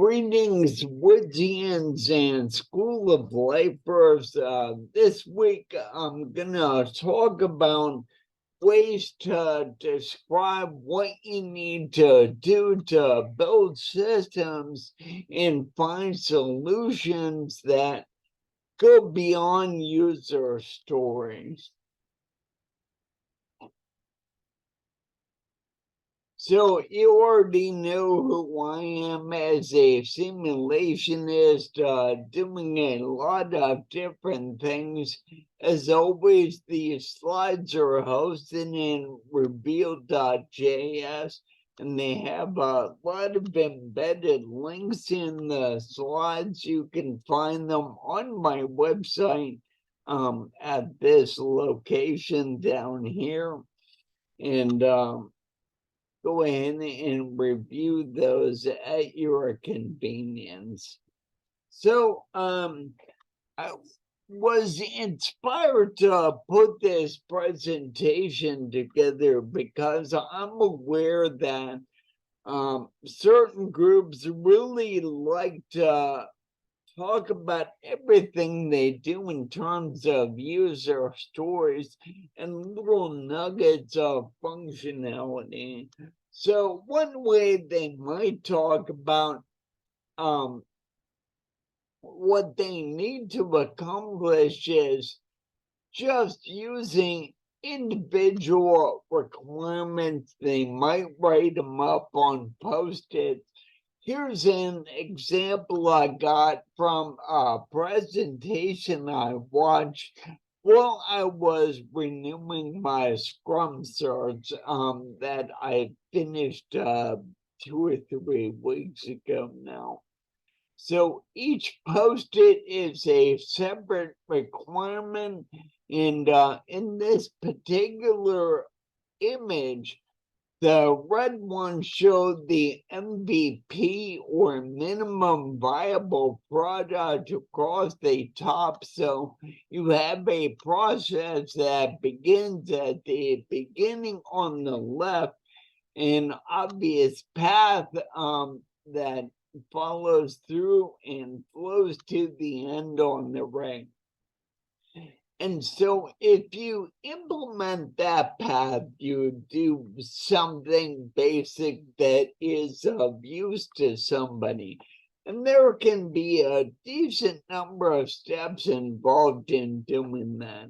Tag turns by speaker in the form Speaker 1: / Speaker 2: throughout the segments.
Speaker 1: Greetings, Woodsians and School of Lifers. This week, I'm going to talk about ways to describe what you need to do to build systems and find solutions that go beyond user stories. So you already know who I am as a simulationist, doing a lot of different things. As always, these slides are hosted in reveal.js, and they have a lot of embedded links in the slides. You can find them on my website at this location down here. And go ahead and review those at your convenience. So I was inspired to put this presentation together because I'm aware that certain groups really like to talk about everything they do in terms of user stories and little nuggets of functionality. So one way they might talk about what they need to accomplish is just using individual requirements. They might write them up on Post-its. Here's an example I got from a presentation I watched while I was renewing my Scrum certs that I finished 2 or 3 weeks ago now. So each Post-it is a separate requirement, and in this particular image, the red one showed the MVP, or minimum viable product, across the top. So you have a process that begins at the beginning on the left, an obvious path that follows through and flows to the end on the right. And so if you implement that path, you do something basic that is of use to somebody. And there can be a decent number of steps involved in doing that.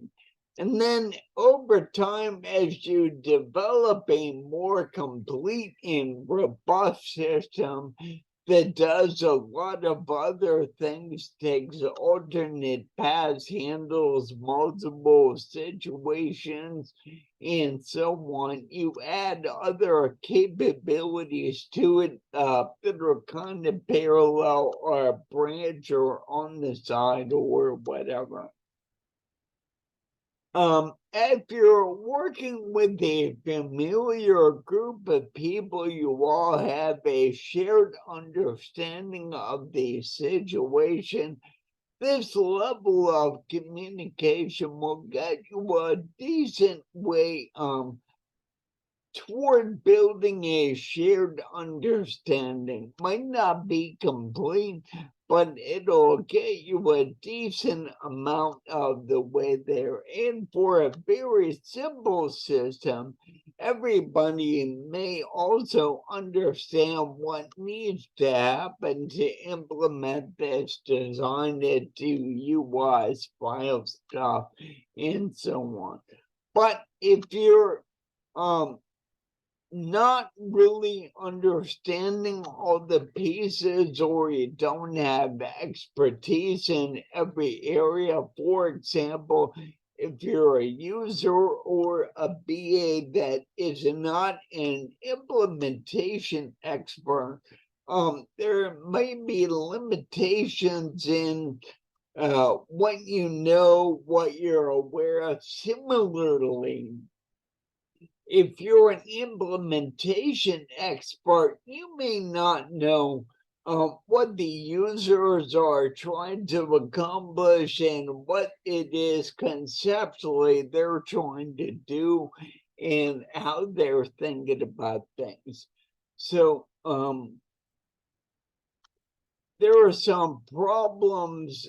Speaker 1: And then over time, as you develop a more complete and robust system that does a lot of other things, takes alternate paths, handles multiple situations, and so on. You add other capabilities to it that are kind of parallel or branch or on the side or whatever. If you're working with a familiar group of people, you all have a shared understanding of the situation. This level of communication will get you a decent way toward building a shared understanding. Might not be complete, but it'll get you a decent amount of the way there. And for a very simple system, everybody may also understand what needs to happen to implement this, design it, do UIs, file stuff, and so on. But if you're not really understanding all the pieces, or you don't have expertise in every area. For example, if you're a user or a BA that is not an implementation expert, there may be limitations in what you know, what you're aware of. Similarly, if you're an implementation expert, you may not know what the users are trying to accomplish and what it is conceptually they're trying to do and how they're thinking about things. So there are some problems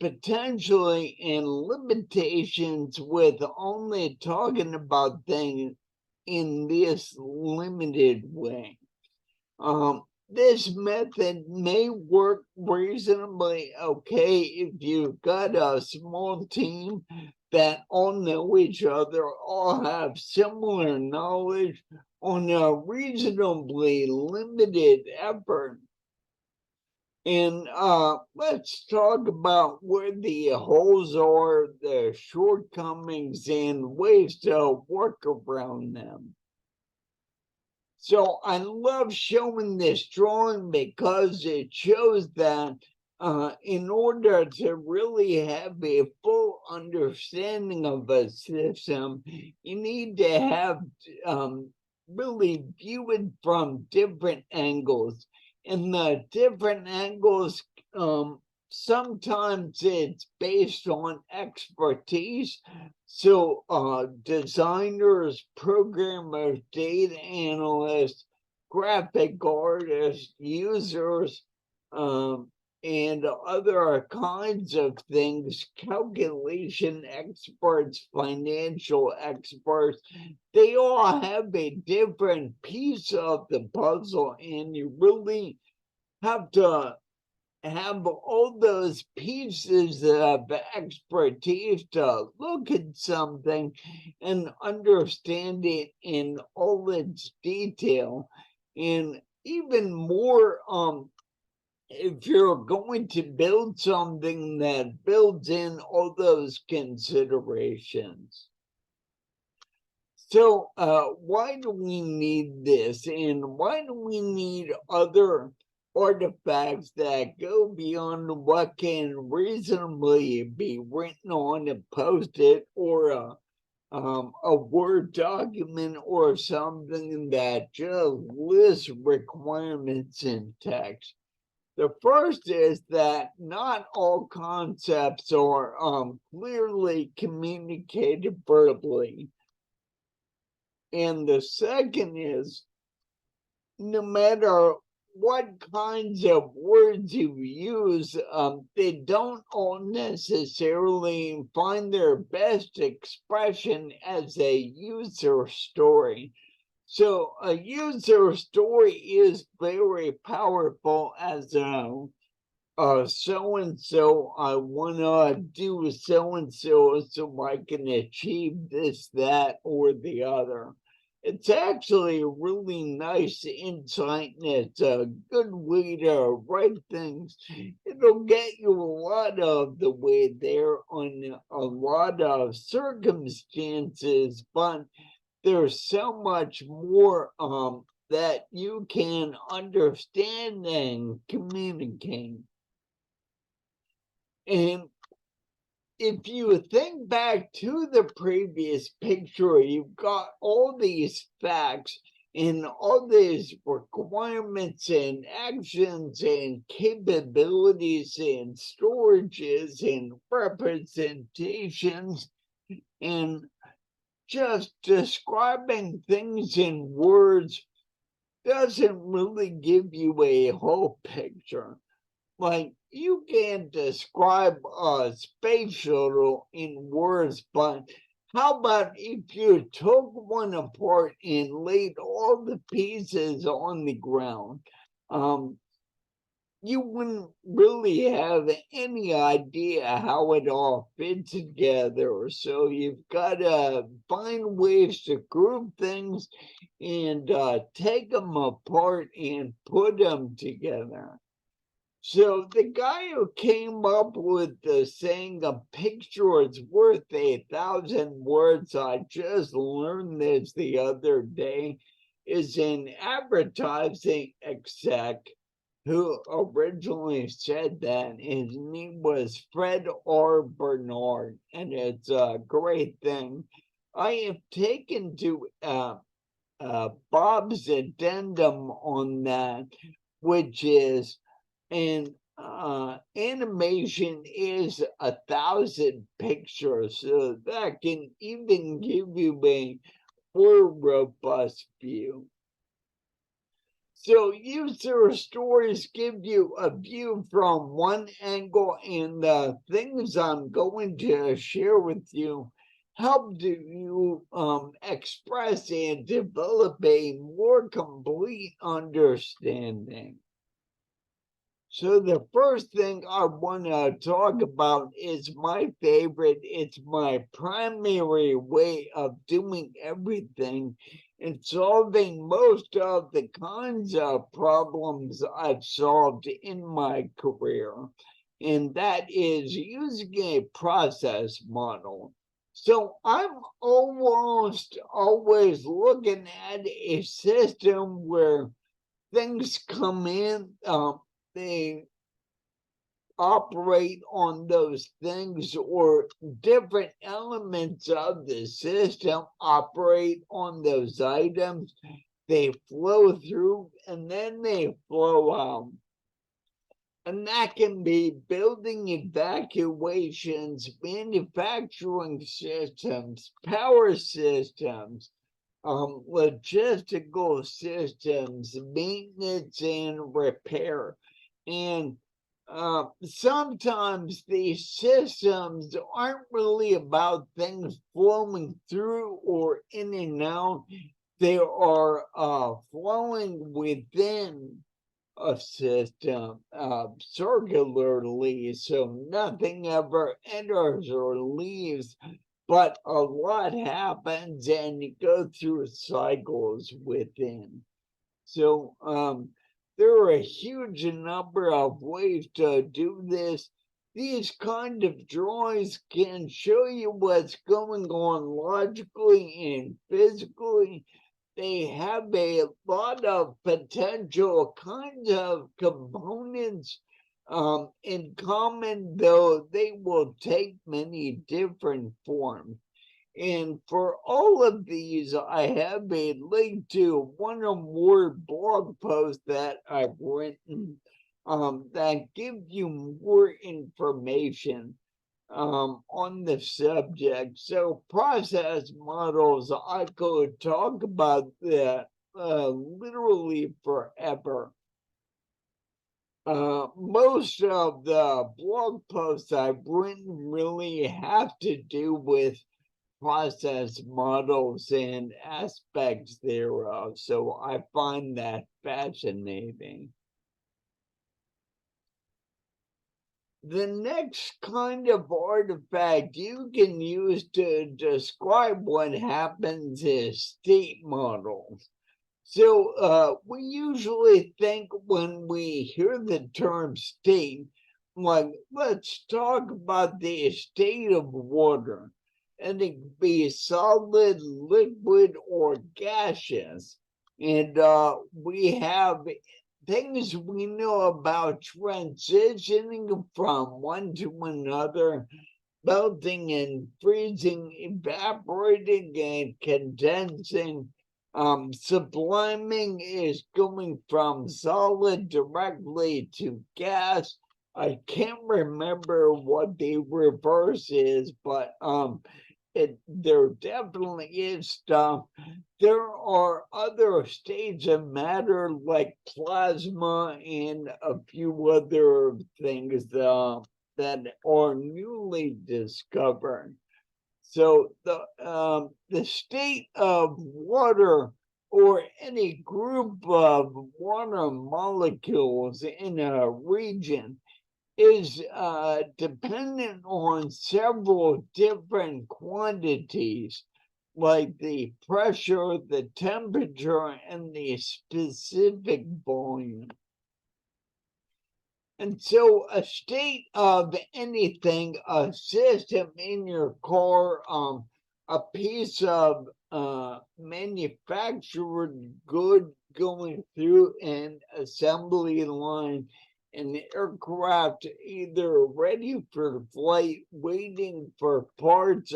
Speaker 1: potentially and limitations with only talking about things in this limited way. This method may work reasonably okay if you've got a small team that all know each other, all have similar knowledge on a reasonably limited effort. And let's talk about where the holes are, the shortcomings, and ways to work around them. So I love showing this drawing because it shows that in order to really have a full understanding of a system, you need to have really view it from different angles. And the different angles, sometimes it's based on expertise. So designers, programmers, data analysts, graphic artists, users, and other kinds of things, calculation experts, financial experts, they all have a different piece of the puzzle, and you really have to have all those pieces of expertise to look at something and understand it in all its detail. And even more, if you're going to build something that builds in all those considerations. So why do we need this, and why do we need other artifacts that go beyond what can reasonably be written on a post-it or a Word document or something that just lists requirements in text? The first is that not all concepts are clearly communicated verbally. And the second is, no matter what kinds of words you use, they don't all necessarily find their best expression as a user story. So a user story is very powerful as so-and-so, I want to do so-and-so so I can achieve this, that, or the other. It's actually a really nice insight, and it's a good way to write things. It'll get you a lot of the way there on a lot of circumstances, but there's so much more that you can understand and communicate. And if you think back to the previous picture, you've got all these facts and all these requirements and actions and capabilities and storages and representations, and just describing things in words doesn't really give you a whole picture. Like, you can't describe a space shuttle in words, but how about if you took one apart and laid all the pieces on the ground? You wouldn't really have any idea how it all fits together. So you've got to find ways to group things and take them apart and put them together. So the guy who came up with the saying a picture is worth 1,000 words, I just learned this the other day, is an advertising exec who originally said that. His name was Fred R. Bernard, and it's a great thing. I have taken to Bob's addendum on that, which is, and animation is 1,000 pictures, so that can even give you a more robust view. So user stories give you a view from one angle, and the things I'm going to share with you help you express and develop a more complete understanding. So the first thing I want to talk about is my favorite. It's my primary way of doing everything and solving most of the kinds of problems I've solved in my career. And that is using a process model. So I'm almost always looking at a system where things come in, they operate on those things, or different elements of the system operate on those items. They flow through and then they flow out. And that can be building evacuations, manufacturing systems, power systems, logistical systems, maintenance and repair. And sometimes these systems aren't really about things flowing through or in and out. They are flowing within a system circularly, so nothing ever enters or leaves, but a lot happens and you go through cycles within. So there are a huge number of ways to do this. These kind of drawings can show you what's going on logically and physically. They have a lot of potential kinds of components in common, though they will take many different forms. And for all of these, I have a link to one or more blog posts that I've written that give you more information on the subject. So process models, I could talk about that literally forever. Most of the blog posts I've written really have to do with process models and aspects thereof. So I find that fascinating. The next kind of artifact you can use to describe what happens is state models. So we usually think when we hear the term state, like, let's talk about the state of water. And it can be solid, liquid, or gaseous. And we have things we know about transitioning from one to another, melting and freezing, evaporating and condensing. Subliming is going from solid directly to gas. I can't remember what the reverse is, but there definitely is stuff. There are other states of matter like plasma and a few other things that are newly discovered. So the state of water, or any group of water molecules in a region, is dependent on several different quantities, like the pressure, the temperature, and the specific volume. And so a state of anything, a system in your car, a piece of manufactured good going through an assembly line, an aircraft either ready for flight, waiting for parts,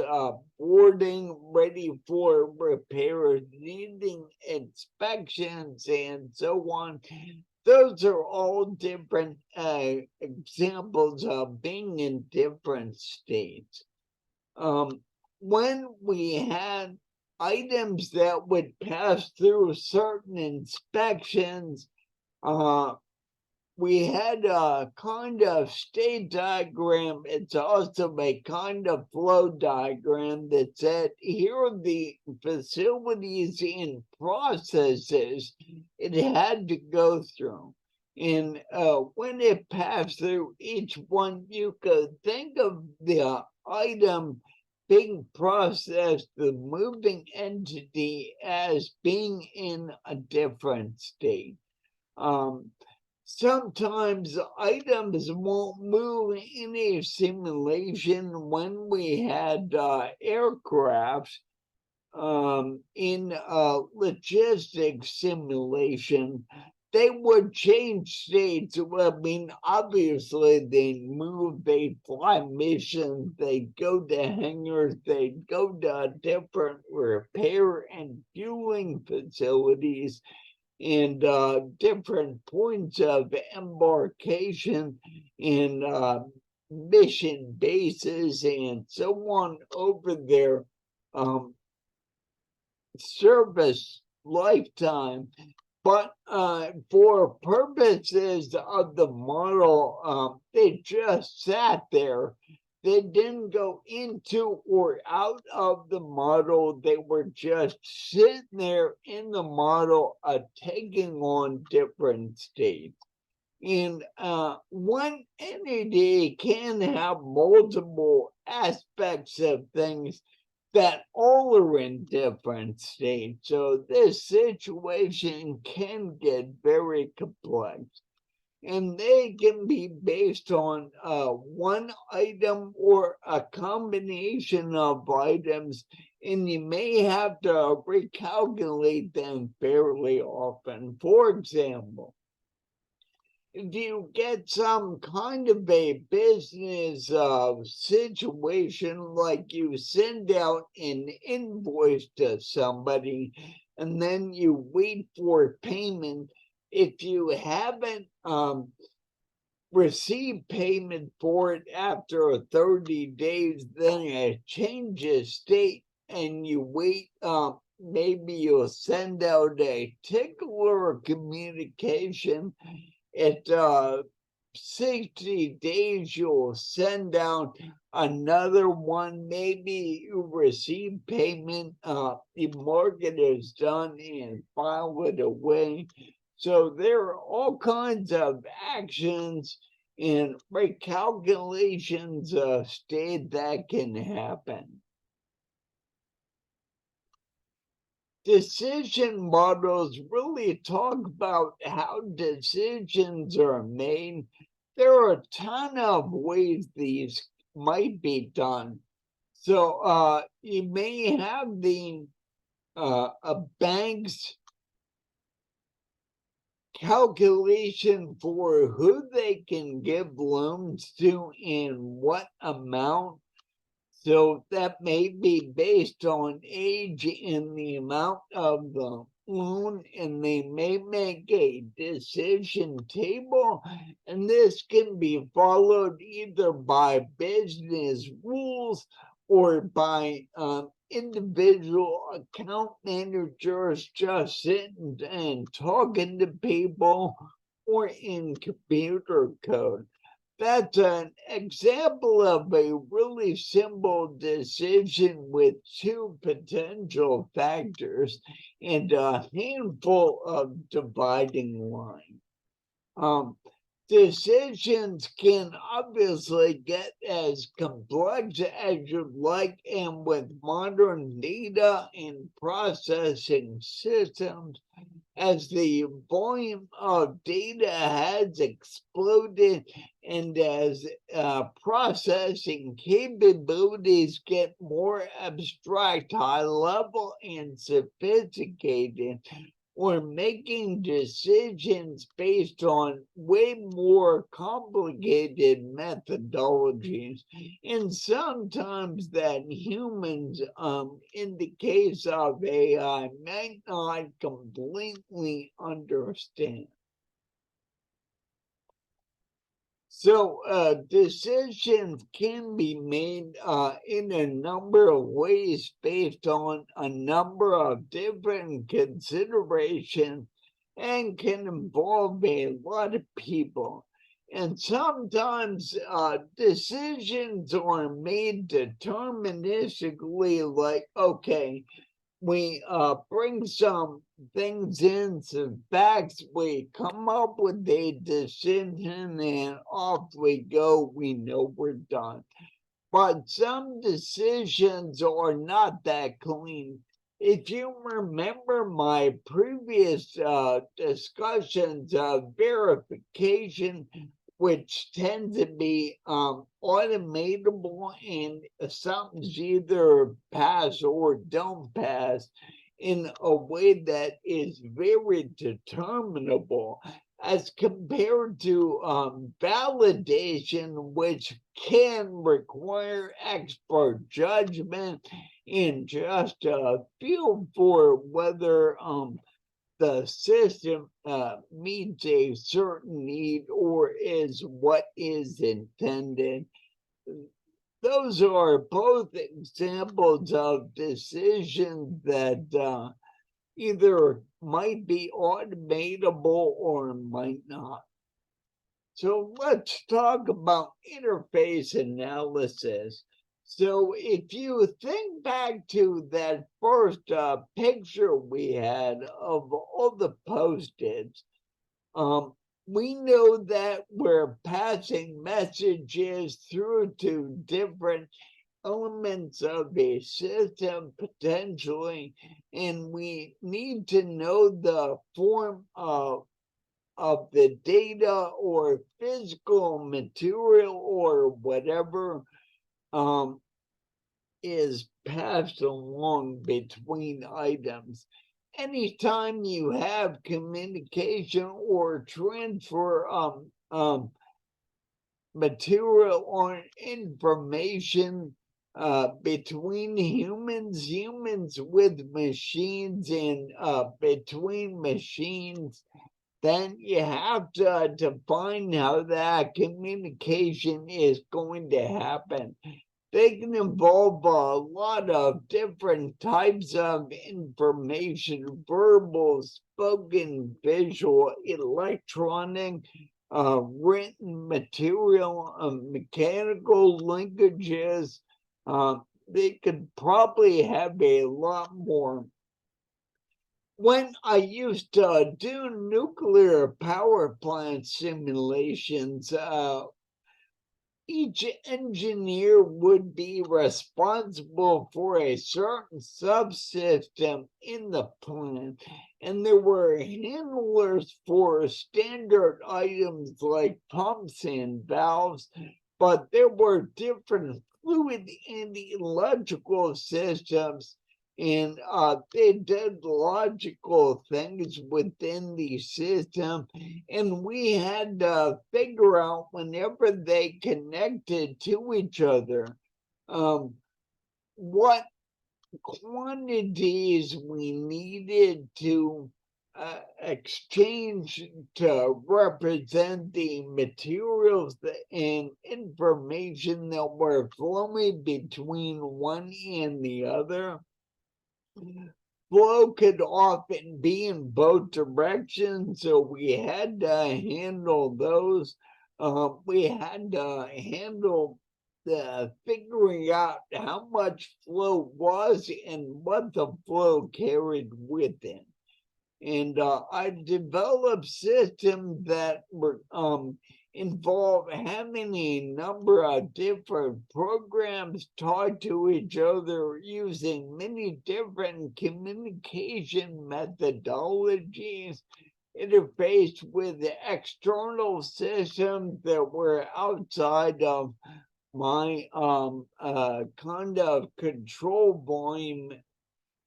Speaker 1: boarding, ready for repairs, needing inspections, and so on. Those are all different examples of being in different states. When we had items that would pass through certain inspections, We had a kind of state diagram. It's also a kind of flow diagram that said here are the facilities and processes it had to go through. And when it passed through each one, you could think of the item being processed, the moving entity, as being in a different state. Sometimes items won't move in a simulation. When we had aircrafts in logistics simulation, they would change states. I mean, obviously they move, they fly missions, they go to hangars, they go to different repair and fueling facilities and different points of embarkation and mission bases and so on over their service lifetime. But for purposes of the model, they just sat there. They didn't go into or out of the model. They were just sitting there in the model, taking on different states. And one entity can have multiple aspects of things that all are in different states. So this situation can get very complex. And they can be based on one item or a combination of items, and you may have to recalculate them fairly often. For example, if you get some kind of a business situation, like you send out an invoice to somebody and then you wait for payment, if you haven't received payment for it after 30 days, then it changes state and you wait. Maybe you'll send out a tickler communication at 60 days. You'll send out another one. Maybe you receive payment, the market is done, and file it away. So there are all kinds of actions and recalculations of state that can happen. Decision models really talk about how decisions are made. There are a ton of ways these might be done. So you may have the a bank's calculation for who they can give loans to and what amount. So that may be based on age and the amount of the loan, and they may make a decision table, and this can be followed either by business rules or by individual account managers just sitting and talking to people, or in computer code. That's an example of a really simple decision with two potential factors and a handful of dividing lines. Decisions can obviously get as complex as you'd like, and with modern data and processing systems, as the volume of data has exploded and as processing capabilities get more abstract, high level, and sophisticated, we're making decisions based on way more complicated methodologies, and sometimes that humans, in the case of AI, might not completely understand. So decisions can be made in a number of ways based on a number of different considerations. and can involve a lot of people. And sometimes decisions are made deterministically, like, okay, we bring some things in, some facts, we come up with a decision, and off we go. We know we're done. But some decisions are not that clean. If you remember my previous discussions of verification, which tend to be automatable, and something's either pass or don't pass in a way that is very determinable, as compared to validation, which can require expert judgment and just feel for whether the system meets a certain need or is what is intended. Those are both examples of decisions that either might be automatable or might not. So let's talk about interface analysis. So if you think back to that first picture we had of all the Post-its, we know that we're passing messages through to different elements of a system potentially, and we need to know the form of the data or physical material or whatever is passed along between items. Anytime you have communication or transfer material or information between humans with machines, and between machines, then you have to define how that communication is going to happen. They can involve a lot of different types of information: verbal, spoken, visual, electronic, written material, mechanical linkages. They could probably have a lot more. When I used to do nuclear power plant simulations, each engineer would be responsible for a certain subsystem in the plant, and there were handlers for standard items like pumps and valves, but there were different fluid and electrical systems, and they did logical things within the system, and we had to figure out whenever they connected to each other what quantities we needed to exchange to represent the materials and information that were flowing between one and the other. Flow could often be in both directions, so we had to handle those. We had to handle the figuring out how much flow was and what the flow carried with it. And I developed systems that were involve having a number of different programs tied to each other using many different communication methodologies, interfaced with the external systems that were outside of my kind of control volume,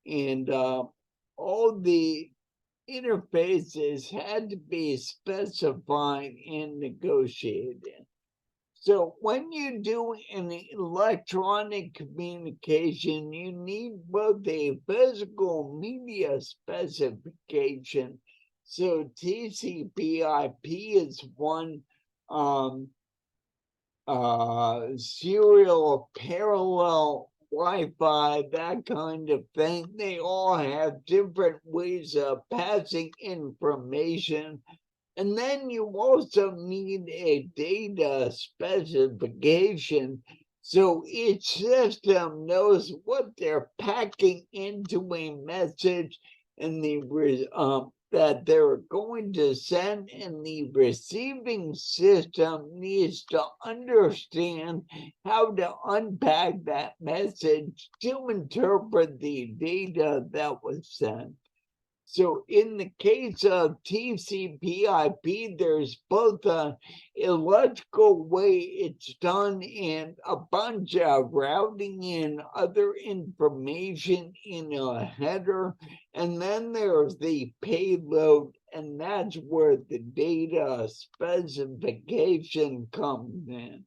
Speaker 1: and all the interfaces had to be specified and negotiated. So when you do an electronic communication, you need both a physical media specification. So TCP/IP is one, serial parallel Wi-Fi, that kind of thing. They all have different ways of passing information. And then you also need a data specification. So each system knows what they're packing into a message and that they're going to send, and the receiving system needs to understand how to unpack that message to interpret the data that was sent. So in the case of TCP/IP, there's both a electrical way it's done and a bunch of routing and other information in a header. And then there's the payload, and that's where the data specification comes in.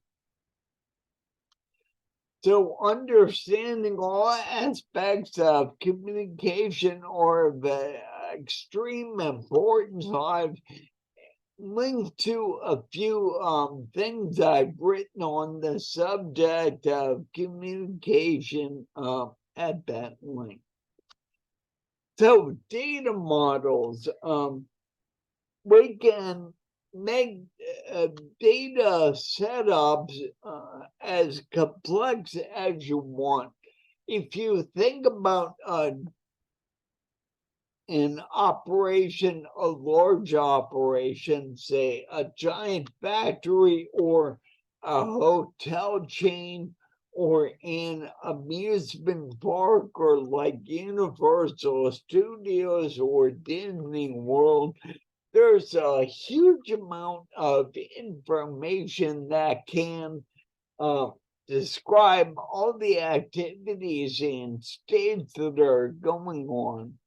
Speaker 1: So understanding all aspects of communication are of extreme importance. I've linked to a few things I've written on the subject of communication at that link. So data models, we can make data setups as complex as you want. If you think about an operation, a large operation, say a giant factory or a hotel chain or an amusement park, or like Universal Studios or Disney World, there's a huge amount of information that can describe all the activities and states that are going on.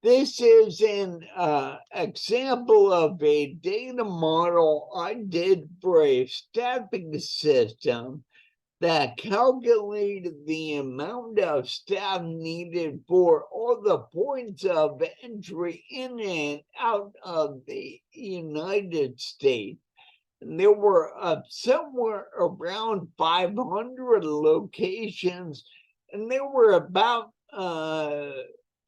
Speaker 1: This is an example of a data model I did for a staffing system that calculated the amount of staff needed for all the points of entry in and out of the United States. And there were somewhere around 500 locations, and there were about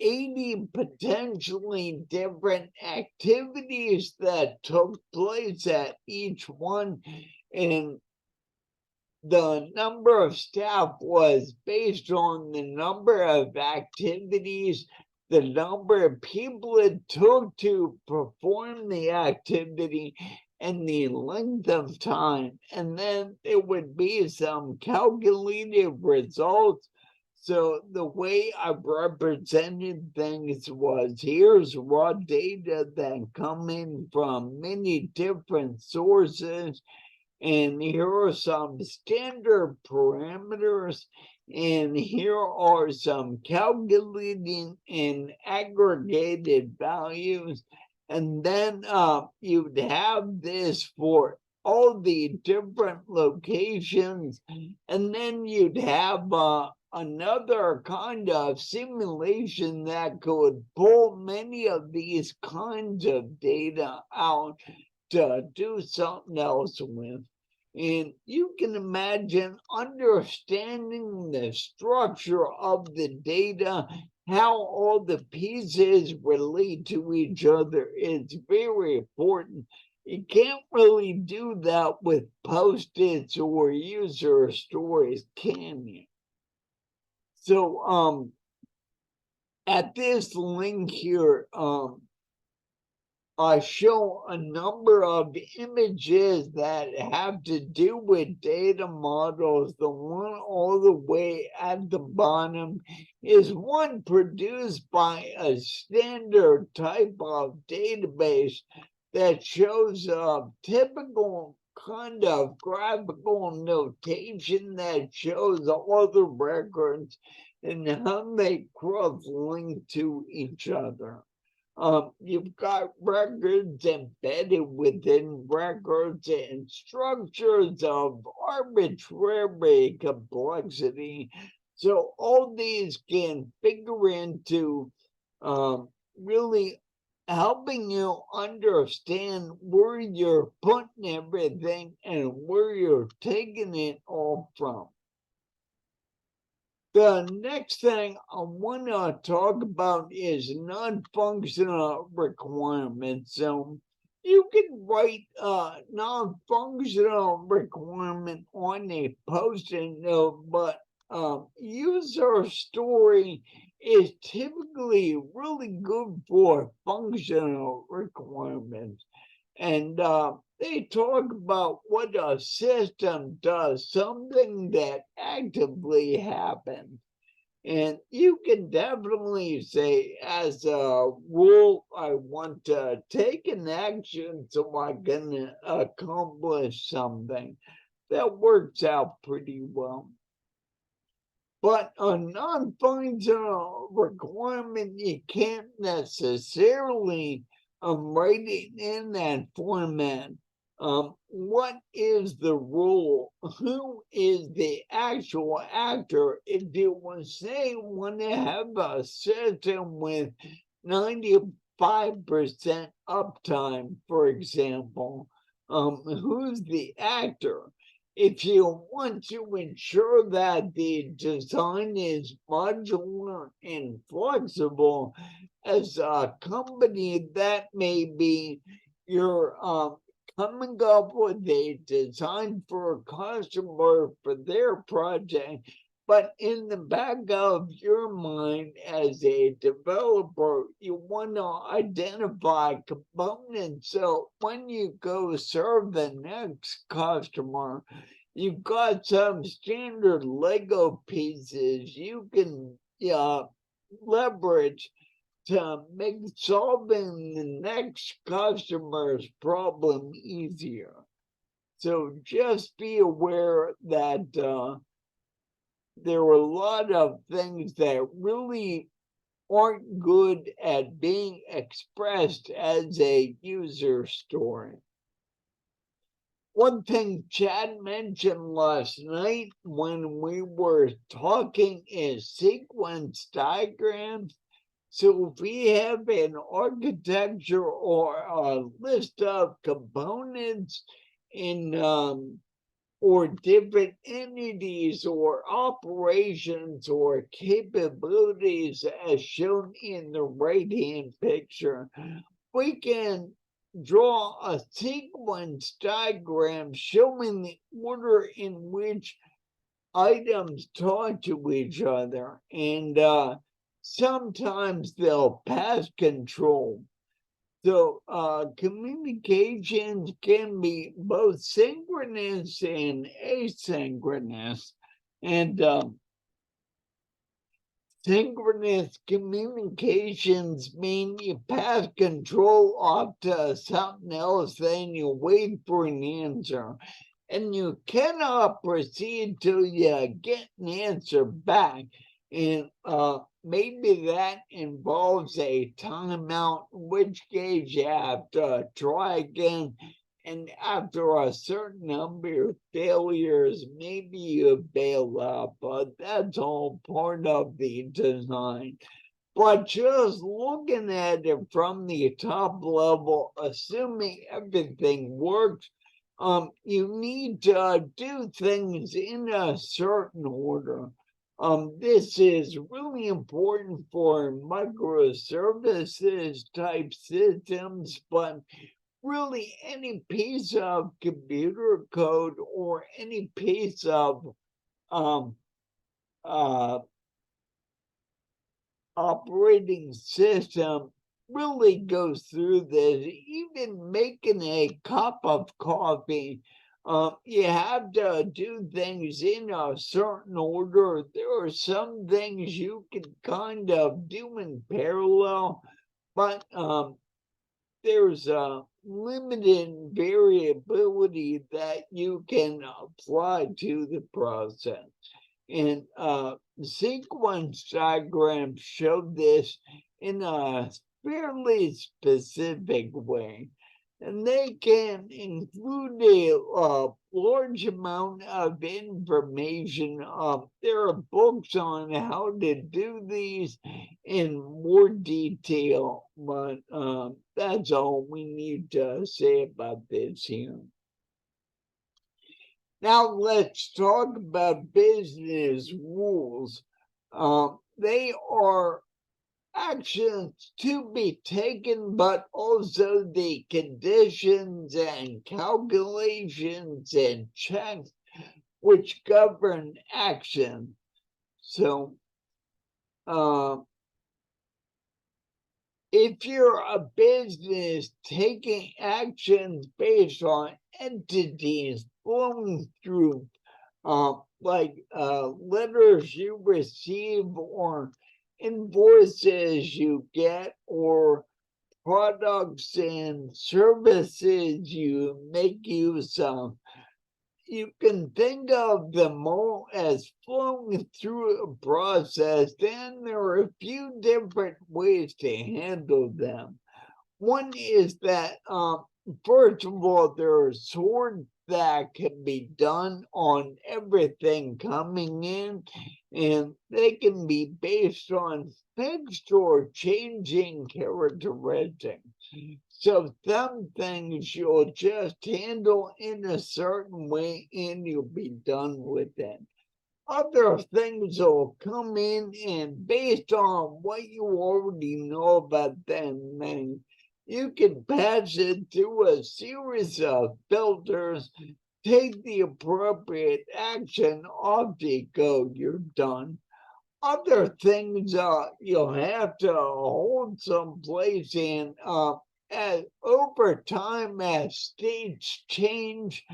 Speaker 1: 80 potentially different activities that took place at each one. And the number of staff was based on the number of activities, the number of people it took to perform the activity, and the length of time. And then there would be some calculated results. So the way I represented things was, here's raw data that come in from many different sources, and here are some standard parameters, and here are some calculating and aggregated values. And then you'd have this for all the different locations, and then you'd have another kind of simulation that could pull many of these kinds of data out to do something else with. And you can imagine understanding the structure of the data, how all the pieces relate to each other, is very important. You can't really do that with Post-its or user stories, can you? So at this link here, I show a number of images that have to do with data models. The one all the way at the bottom is one produced by a standard type of database that shows a typical kind of graphical notation that shows all the records and how they cross-link to each other. You've got records embedded within records and structures of arbitrary complexity. So all these can figure into really helping you understand where you're putting everything and where you're taking it all from. The next thing I want to talk about is non-functional requirements. So you can write a non-functional requirement on a post-it note, but user story is typically really good for functional requirements. And they talk about what a system does, something that actively happens. And you can definitely say, as a rule, I want to take an action so I can accomplish something. That works out pretty well. But a non-functional requirement, you can't necessarily write it in that format. What is the rule? Who is the actual actor? If you would say want to have a system with 95% uptime, for example, who's the actor? If you want to ensure that the design is modular and flexible, as a company, that may be you're coming up with a design for a customer for their project, but in the back of your mind as a developer, you want to identify components. So when you go serve the next customer, you've got some standard Lego pieces you can leverage to make solving the next customer's problem easier. So just be aware that there are a lot of things that really aren't good at being expressed as a user story. One thing Chad mentioned last night when we were talking is sequence diagrams. So if we have an architecture or a list of components in or different entities or operations or capabilities as shown in the right-hand picture, we can draw a sequence diagram showing the order in which items talk to each other, and sometimes they'll pass control. So communications can be both synchronous and asynchronous. And synchronous communications mean you pass control off to something else, then you wait for an answer. And you cannot proceed till you get an answer back. And maybe that involves a timeout, in which case you have to try again. And after a certain number of failures, maybe you bail out, but that's all part of the design. But just looking at it from the top level, assuming everything works, you need to do things in a certain order. This is really important for microservices type systems, but really any piece of computer code or any piece of operating system really goes through this. Even making a cup of coffee, you have to do things in a certain order. There are some things you can kind of do in parallel, but there's a limited variability that you can apply to the process. And sequence diagrams show this in a fairly specific way. And they can include a large amount of information. There are books on how to do these in more detail, but that's all we need to say about this here. Now let's talk about business rules. They are actions to be taken, but also the conditions and calculations and checks which govern action. So, if you're a business taking actions based on entities flowing through, like letters you receive or invoices you get or products and services you make use of, you can think of them all as flowing through a process. Then there are a few different ways to handle them. One is that, first of all, there are sorts that can be done on everything coming in, and they can be based on fixed or changing characteristics. So some things you'll just handle in a certain way and you'll be done with it. Other things will come in, and based on what you already know about them, then you can pass it through a series of filters, take the appropriate action, off you go, you're done. Other things you'll have to hold someplace in, as over time as states change,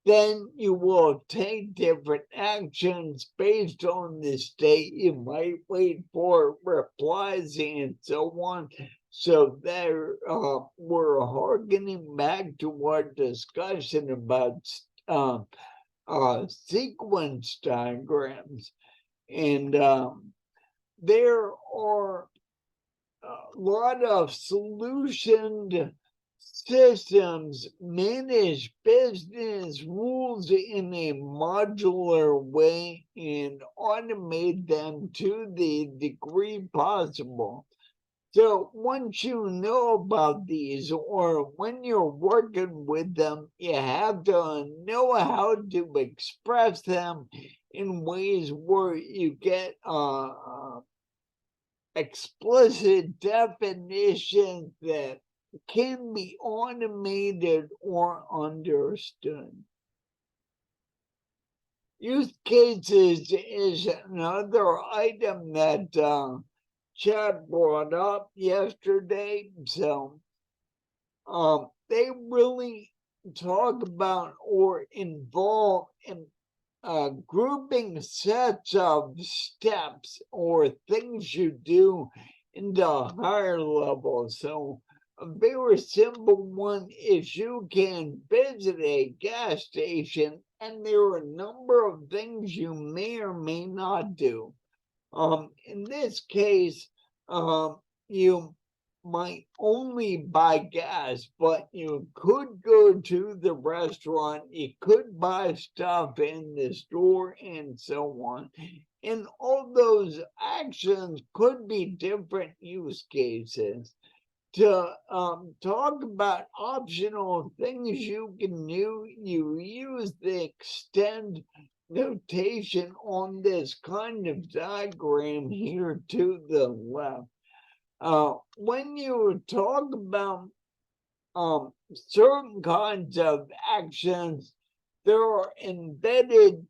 Speaker 1: then you will take different actions based on the state. You might wait for replies and so on. So there, we're harkening back to our discussion about sequence diagrams. And there are a lot of solutioned systems manage business rules in a modular way and automate them to the degree possible. So once you know about these, or when you're working with them, you have to know how to express them in ways where you get explicit definitions that can be automated or understood. Use cases is another item that Chad brought up yesterday. So they really talk about or involve in grouping sets of steps or things you do into higher levels. So a very simple one is you can visit a gas station and there are a number of things you may or may not do. In this case, you might only buy gas, but you could go to the restaurant, you could buy stuff in the store, and so on. And all those actions could be different use cases. To talk about optional things you can do, you use the extend notation on this kind of diagram here to the left. When you talk about certain kinds of actions, there are embedded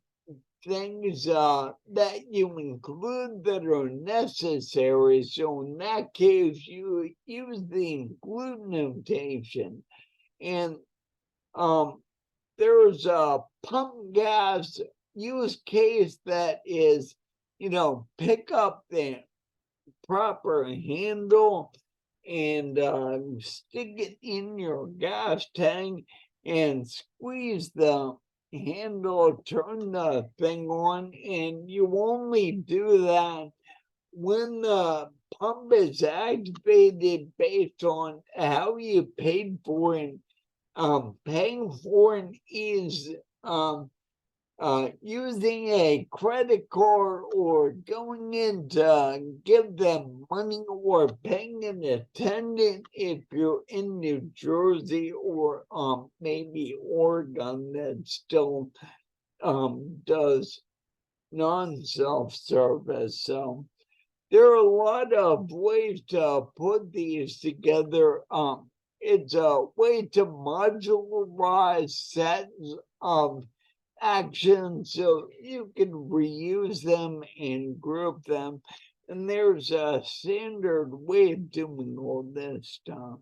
Speaker 1: things that you include that are necessary. So in that case, you use the include notation. And there's a pump gas use case that is, pick up the proper handle and stick it in your gas tank and squeeze the handle, turn the thing on, and you only do that when the pump is activated based on how you paid for it. Paying for it is using a credit card or going in to give them money or paying an attendant if you're in New Jersey or maybe Oregon that still does non-self-service. So there are a lot of ways to put these together. It's a way to modularize sets of actions so you can reuse them and group them. And there's a standard way of doing all this stuff.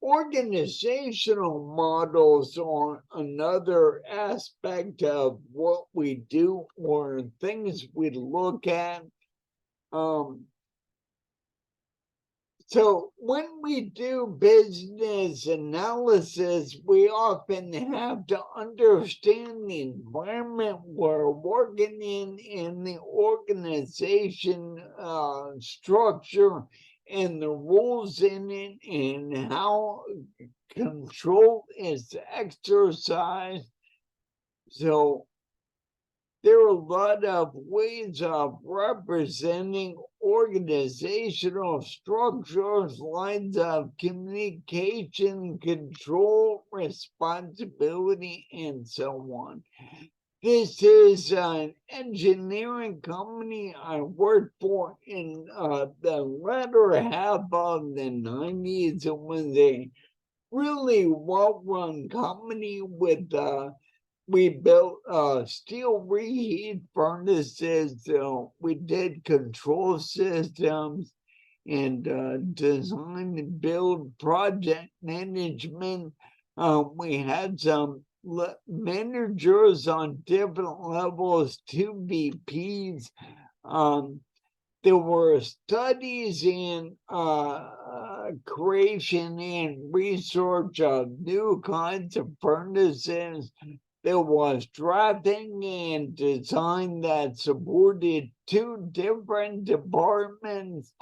Speaker 1: Organizational models are another aspect of what we do or things we look at. So when we do business analysis, we often have to understand the environment we're working in the organization structure and the rules in it and how control is exercised. So there are a lot of ways of representing organizational structures, lines of communication, control, responsibility, and so on. This is an engineering company I worked for in the latter half of the 90s. It was a really well-run company with we built steel reheat furnaces. We did control systems and design and build project management. We had some managers on different levels, 2 VPs. There were studies in creation and research of new kinds of furnaces. There was drafting and design that supported 2 different departments.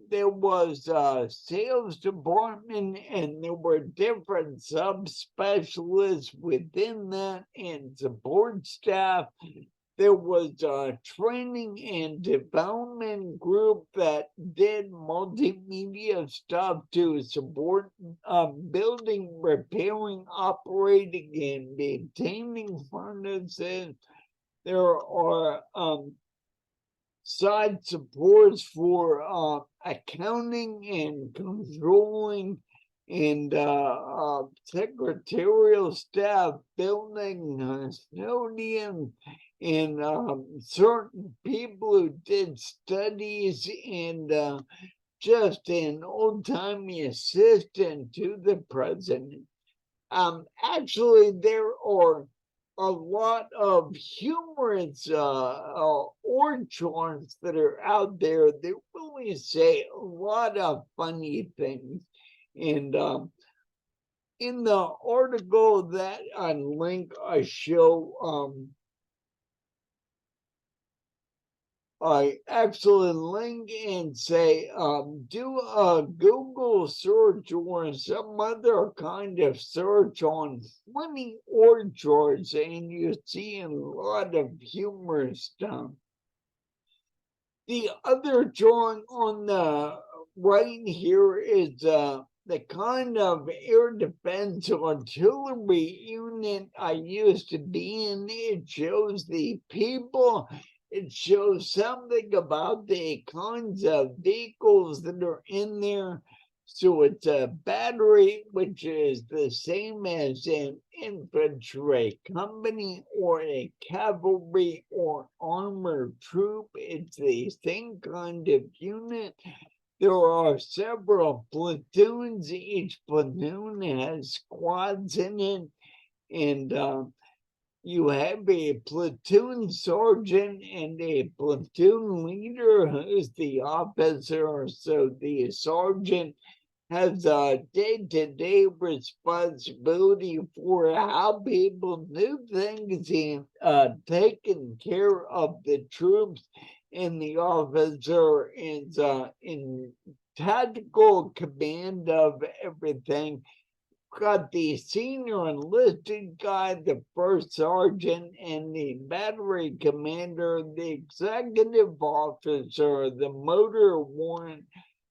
Speaker 1: There was a sales department and there were different subspecialists within that and support staff. There was a training and development group that did multimedia stuff to support building, repairing, operating, and maintaining furnaces. There are side supports for accounting and controlling and secretarial staff, building custodian, and certain people who did studies and just an old-timey assistant to the president. Actually, there are a lot of humorous org charts that are out there that really say a lot of funny things. And in the article that I link, I show I actually link and say, do a Google search or some other kind of search on funny org charts, and you see a lot of humorous stuff. The other drawing on the right here is the kind of air defense artillery unit I used to be in. It shows the people. It shows something about the kinds of vehicles that are in there. So it's a battery, which is the same as an infantry company or a cavalry or armored troop. It's the same kind of unit. There are several platoons. Each platoon has squads in it. And you have a platoon sergeant and a platoon leader who's the officer. So the sergeant has a day-to-day responsibility for how people do things and taking care of the troops. And the officer is in tactical command of everything. Got the senior enlisted guy, the first sergeant, and the battery commander, the executive officer, the motor warrant,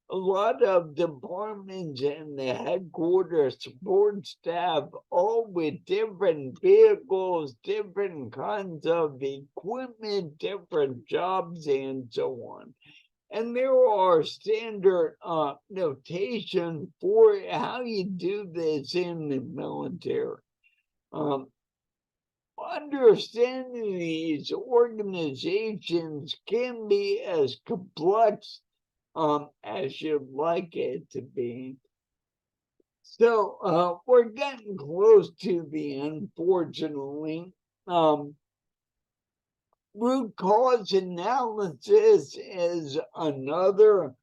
Speaker 1: a lot of departments and the headquarters support staff, all with different vehicles, different kinds of equipment, different jobs, and so on. And there are standard notation for how you do this in the military. Understanding these organizations can be as complex as you'd like it to be. So we're getting close to the end, fortunately. Root cause analysis is another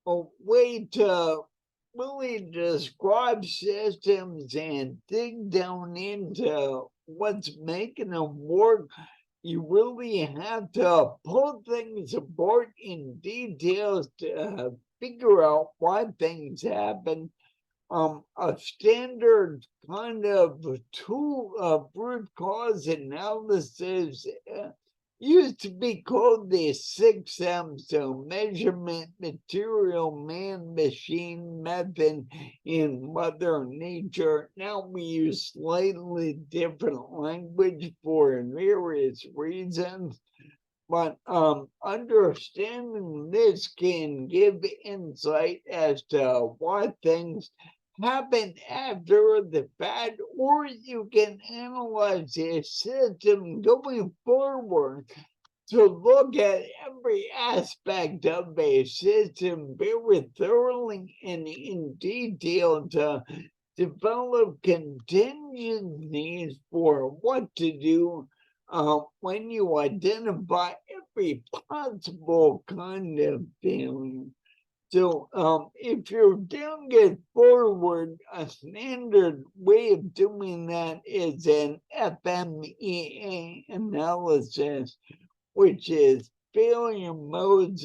Speaker 1: way to really describe systems and dig down into what's making them work. You really have to pull things apart in details to figure out why things happen. A standard kind of tool of root cause analysis used to be called the 6M, so measurement, material, man, machine, method in Mother Nature. Now we use slightly different language for various reasons. But understanding this can give insight as to why things happen after the fact, or you can analyze a system going forward to look at every aspect of a system very thoroughly and in detail to develop contingencies for what to do when you identify every possible kind of failure. So if you're doing it forward, a standard way of doing that is an FMEA analysis, which is failure modes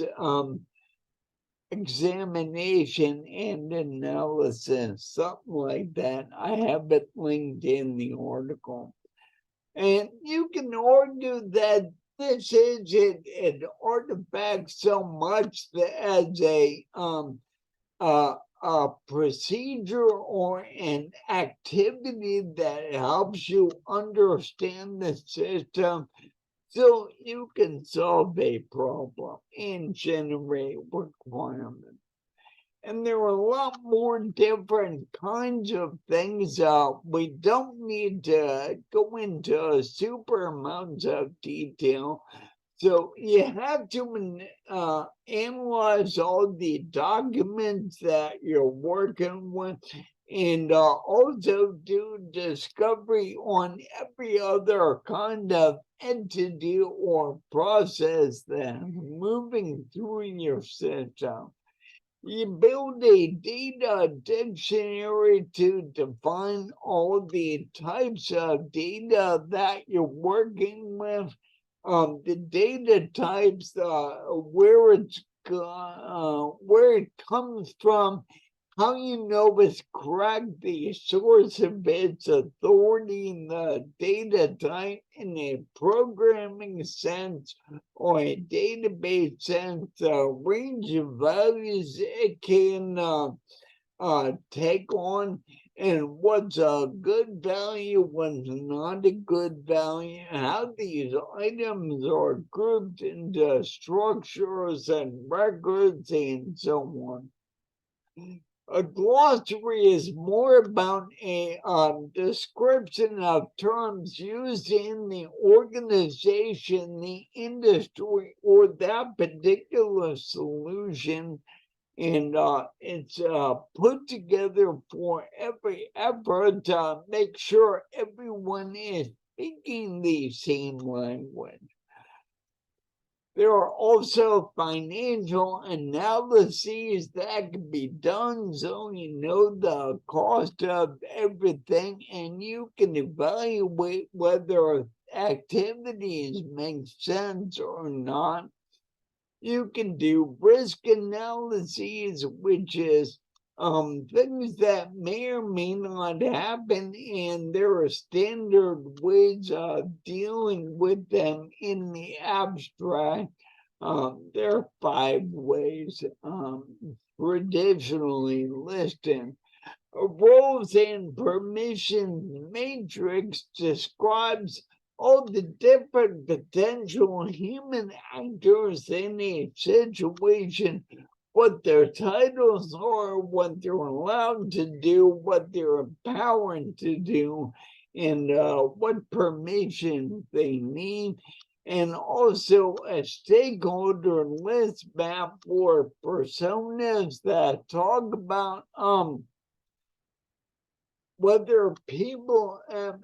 Speaker 1: examination and analysis, something like that. I have it linked in the article. And you can argue that this isn't an artifact so much as a procedure or an activity that helps you understand the system so you can solve a problem and generate requirements. And there are a lot more different kinds of things. We don't need to go into super amounts of detail. So you have to analyze all the documents that you're working with and also do discovery on every other kind of entity or process that's moving through your system. You build a data dictionary to define all the types of data that you're working with, the data types, where it comes from, how you know it's correct, the source of its authority, the data type in a programming sense or a database sense, the range of values it can take on, and what's a good value, what's not a good value, how these items are grouped into structures and records, and so on. A glossary is more about a description of terms used in the organization, the industry, or that particular solution. And it's put together for every effort to make sure everyone is speaking the same language. There are also financial analyses that can be done so you know the cost of everything and you can evaluate whether activities make sense or not. You can do risk analyses, which is things that may or may not happen, and there are standard ways of dealing with them in the abstract. There are 5 ways traditionally listed. A roles and permission matrix describes all the different potential human actors in a situation, what their titles are, what they're allowed to do, what they're empowered to do, and what permission they need. And also a stakeholder list map for personas that talk about whether people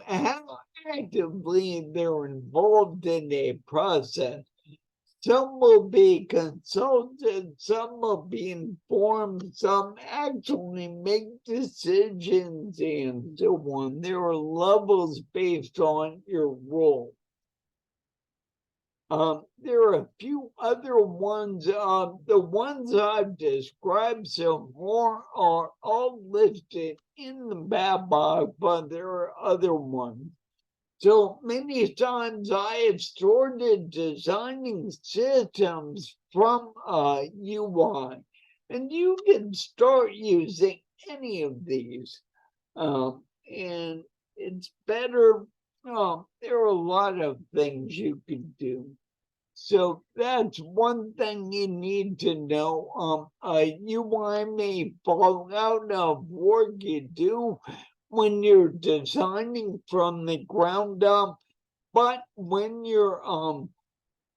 Speaker 1: how actively they're involved in a process. Some will be consulted, some will be informed, some actually make decisions, and so on. There are levels based on your role. There are a few other ones. The ones I've described so far are all listed in the BABOK, but there are other ones. So many times I have started designing systems from UI, and you can start using any of these. And it's better. There are a lot of things you can do. So that's one thing you need to know. UI may fall out of work you do when you're designing from the ground up, but when you're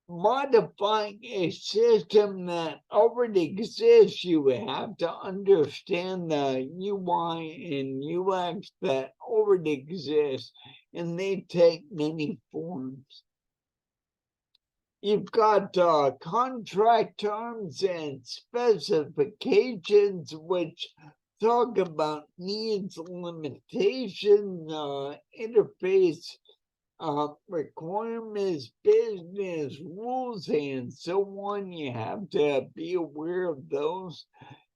Speaker 1: modifying a system that already exists, you have to understand the UI and UX that already exists, and they take many forms. You've got contract terms and specifications, which talk about needs, limitations, interface requirements, business rules, and so on. You have to be aware of those.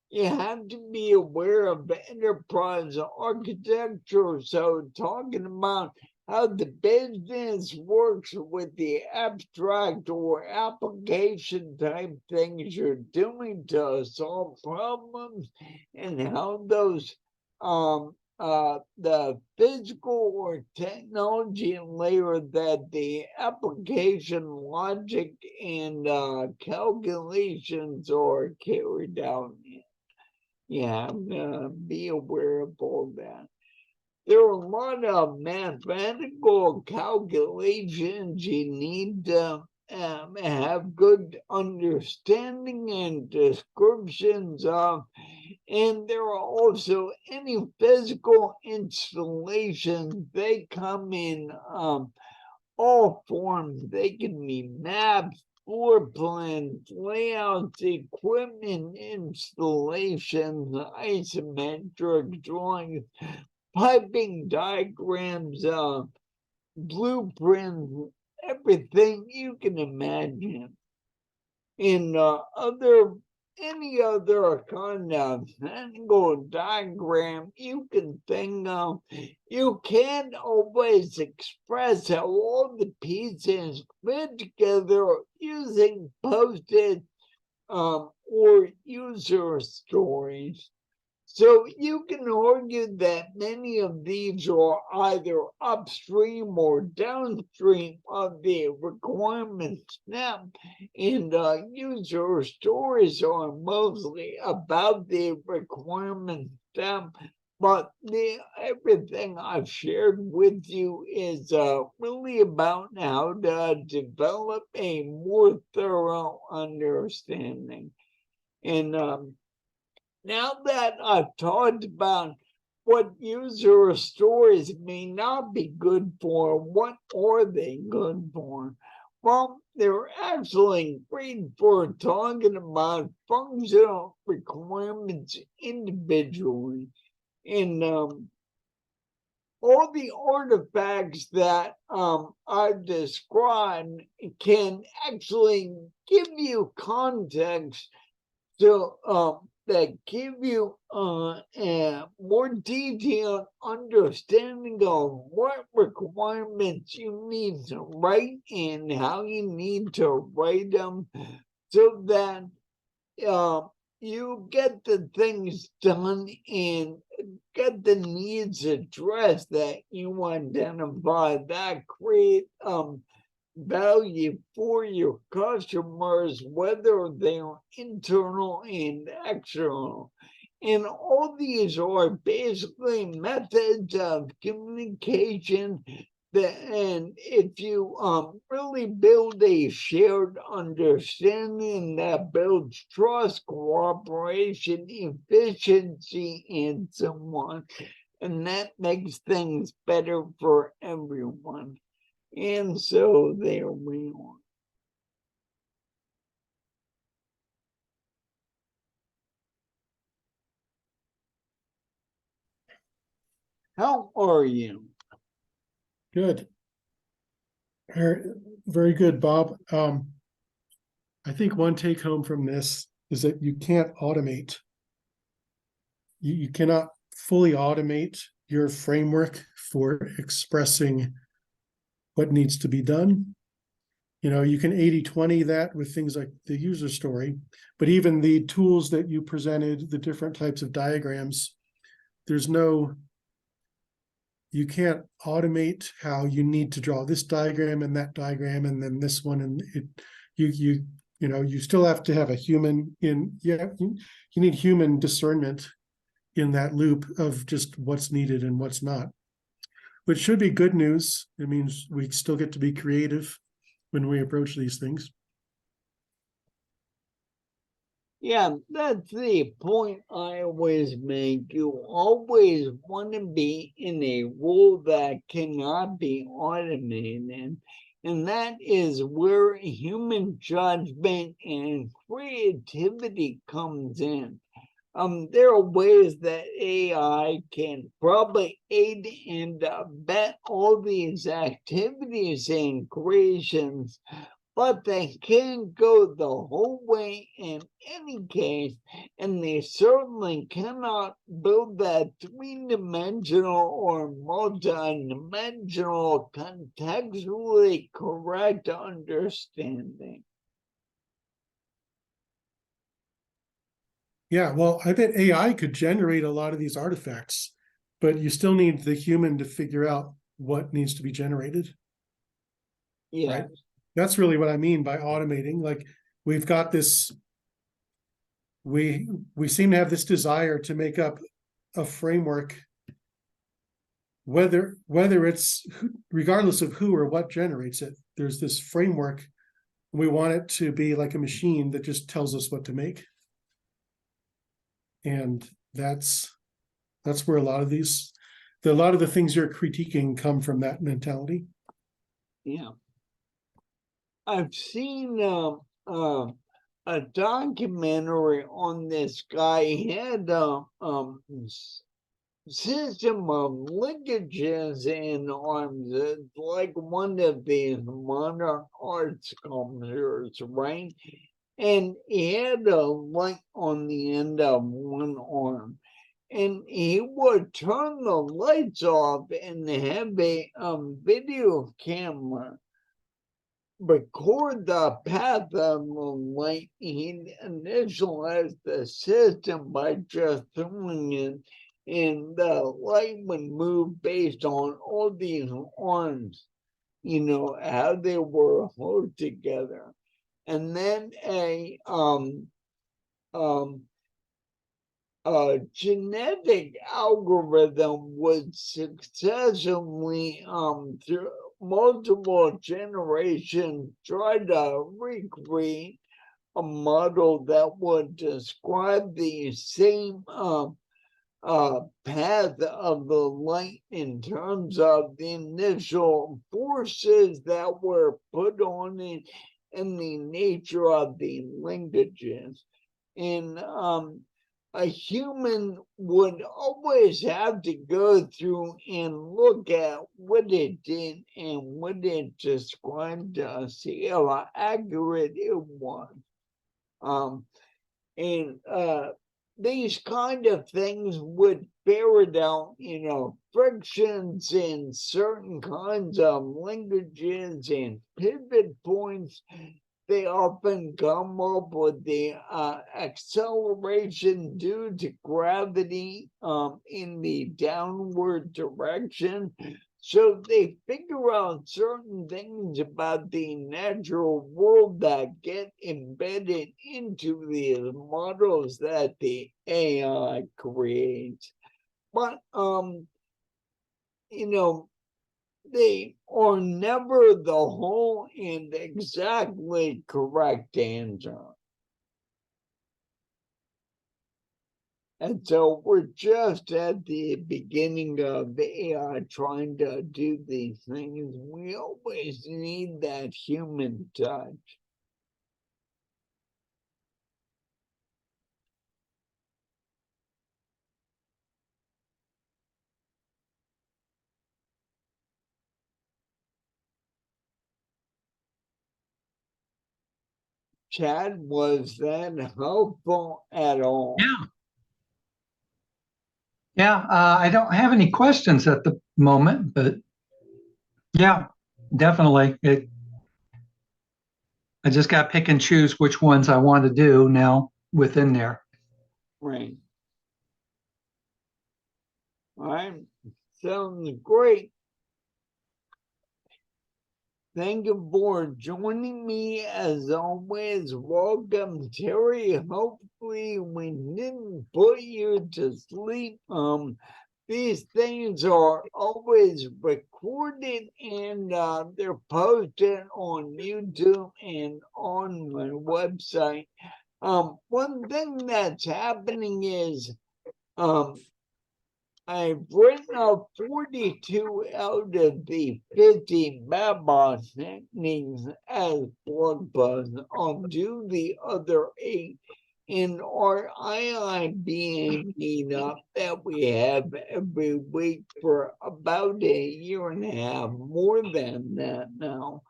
Speaker 1: You have to be aware of enterprise architecture. So talking about how the business works with the abstract or application type things you're doing to solve problems, and how those the physical or technology layer that the application logic and calculations are carried out in. Yeah, be aware of all that. There are a lot of mathematical calculations you need to have good understanding and descriptions of, and there are also any physical installations. They come in all forms. They can be maps, floor plans, layouts, equipment installations, isometric drawings, piping diagrams, blueprints, everything you can imagine. In any other kind of angle diagram you can think of, you can't always express how all the pieces fit together using post-it or user stories. So you can argue that many of these are either upstream or downstream of the requirement step, and user stories are mostly about the requirement step. But everything I've shared with you is really about how to develop a more thorough understanding. And now that I've talked about what user stories may not be good for, what are they good for? Well, they're actually great for talking about functional requirements individually. And all the artifacts that I've described can actually give you context to that give you a more detailed understanding of what requirements you need to write and how you need to write them. so that you get the things done and get the needs addressed that you identify, that create value for your customers, whether they're internal and external. And all these are basically methods of communication that, and if you really build a shared understanding that builds trust, cooperation, efficiency, and so on, and that makes things better for everyone. And so there we are. How are you?
Speaker 2: Good. Very good, Bob. I think one take home from this is that you can't automate. You cannot fully automate your framework for expressing what needs to be done. You know, you can 80-20 that with things like the user story, but even the tools that you presented, the different types of diagrams, you can't automate how you need to draw this diagram and that diagram and then this one, and you still have to have a human you need human discernment in that loop of just what's needed and what's not, which should be good news. It means we still get to be creative when we approach these things.
Speaker 1: Yeah, that's the point I always make. You always want to be in a role that cannot be automated. And that is where human judgment and creativity comes in. There are ways that AI can probably aid and abet all these activities and creations, but they can't go the whole way in any case, and they certainly cannot build that three-dimensional or multi-dimensional contextually correct understanding.
Speaker 2: Yeah, well, I bet AI could generate a lot of these artifacts, but you still need the human to figure out what needs to be generated.
Speaker 1: Yeah.
Speaker 2: Right? That's really what I mean by automating. Like we've got this, we seem to have this desire to make up a framework, whether it's regardless of who or what generates it. There's this framework. We want it to be like a machine that just tells us what to make. And that's where a lot of the things you're critiquing come from, that mentality.
Speaker 1: Yeah. I've seen a documentary on this guy. He had system of linkages in arms. It's like one of these modern art sculptures, right? And he had a light on the end of one arm. And he would turn the lights off and have a video camera record the path of the light. He initialized the system by just throwing it, and the light would move based on all these arms, how they were hooked together. And then a genetic algorithm would successfully through multiple generations try to recreate a model that would describe the same path of the light in terms of the initial forces that were put on it and the nature of the linkages. And a human would always have to go through and look at what it did and what it described to see how accurate it was. And these kind of things would ferret out, frictions in certain kinds of linkages and pivot points they often come up with the acceleration due to gravity in the downward direction. So they figure out certain things about the natural world that get embedded into the models that the AI creates. But you know, they are never the whole and exactly correct answer. And so we're just at the beginning of the AI trying to do these things. We always need that human touch. Chad, was that helpful at all?
Speaker 3: Yeah. Yeah, I don't have any questions at the moment, but yeah, definitely. I just got to pick and choose which ones I want to do now within there.
Speaker 1: Right. All right. Sounds great. Thank you for joining me as always. Welcome, Terry. Hopefully we didn't put you to sleep. These things are always recorded and they're posted on YouTube and on my website. One thing that's happening is I've written up 42 out of the 50 Baba techniques as blog posts. I'll do the other 8 in our IIBA meetup that we have every week for about a year and a half, more than that now.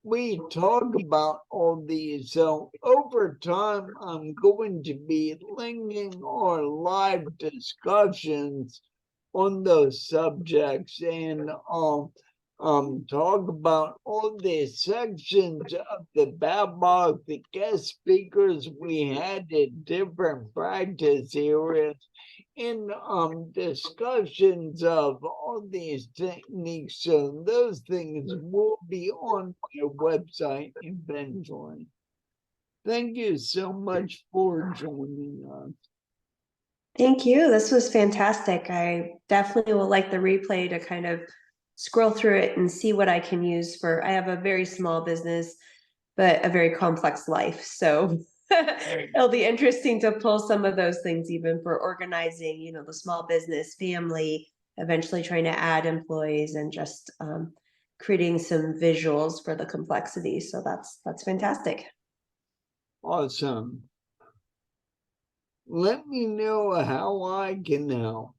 Speaker 1: We talk about all these. So over time, I'm going to be linking our live discussions on those subjects and talk about all the sections of the Babok, the guest speakers we had in different practice areas, in discussions of all these techniques. So those things will be on my website eventually. Thank you so much for joining us.
Speaker 4: Thank you. This was fantastic. I definitely will like the replay to kind of scroll through it and see what I can use for. I have a very small business, but a very complex life. So it'll be interesting to pull some of those things even for organizing, you know, the small business, family, eventually trying to add employees and just creating some visuals for the complexity. So that's fantastic.
Speaker 1: Awesome. Let me know how I can help.